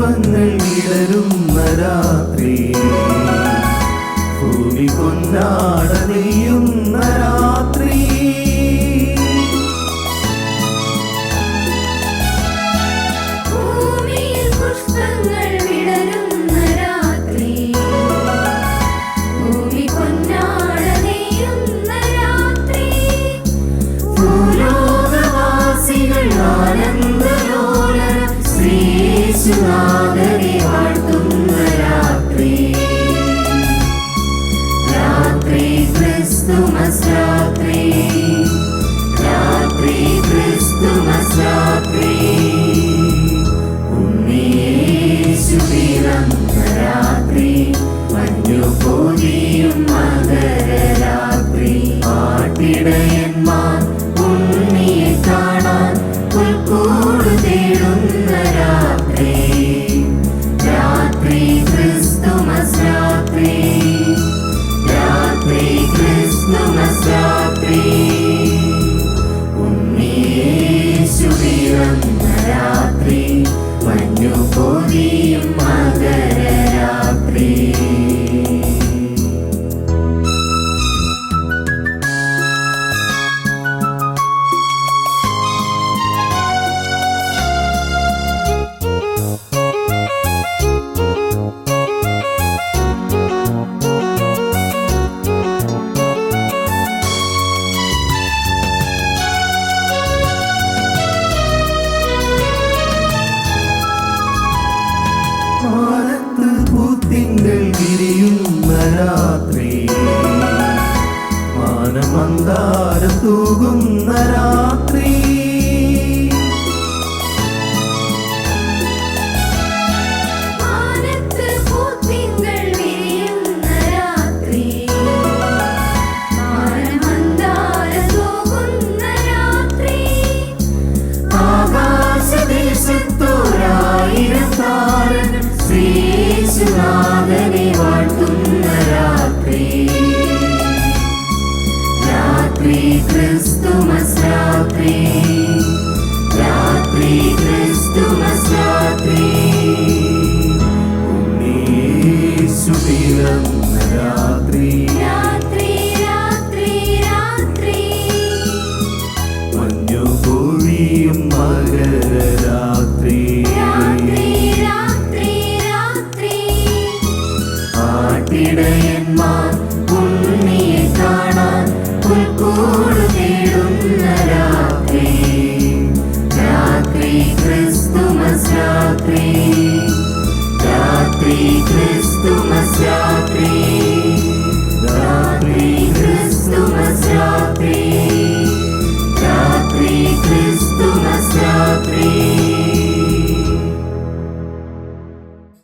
പുഷ്പങ്ങൾ വിടരുന്ന രാത്രി, ഭൂമി പൊന്നാട നെയ്യുന്ന രാത്രി, ഭൂമിയിൽ പുഷ്പങ്ങൾ വിടരുന്ന രാത്രി, ഭൂമി പൊന്നാട നെയ്യുന്ന രാത്രി, ഭൂലോകവാസികൾ ആനന്ദലോലം ശ്രീയേശുനാഥനെ വാഴ്ത്തുന്ന രാത്രി, രാത്രി ക്രിസ്തുമസ് രാത്രി, രാത്രി ക്രിസ്തുമസ് രാത്രി, ഉണ്ണിയേശു പിറന്ന രാത്രി, മഞ്ഞു പൊതിയും മകരരാത്രി, ആട്ടിടയന്മാർ ഉണ്ണിയെ കാണാൻ പുൽക്കൂട് തേടുന്ന രാത്രി, രാത്രി ക്രിസ്തുമസ് രാത്രി, രാത്രി ക്രിസ്തുമസ് രാത്രി, ഉണ്ണിയേശു പിറന്ന രാത്രി, മഞ്ഞു പൊതിയും മകരരാത്രി. മാനത്ത് പൂത്തിങ്കൾ വിരിയുന്ന രാത്രി, മാനമന്ദാരം തൂകുന്ന രാത്രി, മാനത്ത് പൂത്തിങ്കൾ വിരിയുന്ന രാത്രി, മാനമന്ദാരം തൂകുന്ന രാത്രി, ആകാശദേശത്തോരായിരം താരങ്ങൾ ശ്രീയേശുനാഥനെ വാഴ്ത്തുന്ന രാത്രി, രാത്രി ക്രിസ്തുമസ് രാത്രി, രാത്രി ക്രിസ്തുമസ് രാത്രി, ഉണ്ണിയേശു പിറന്ന രാത്രി, രാത്രി രാത്രി രാത്രി, മഞ്ഞു പൊഴിയും മകരരാത്രി, രാത്രി രാത്രി രാത്രി, ആട്ടിടയന്മാർ ഉണ്ണിയെ കാണാൻ പുൽക്കൂട് തേടുന്ന രാത്രി, രാത്രി ക്രിസ്തുമസ് രാത്രി, രാത്രി ക്രിസ്തുമസ്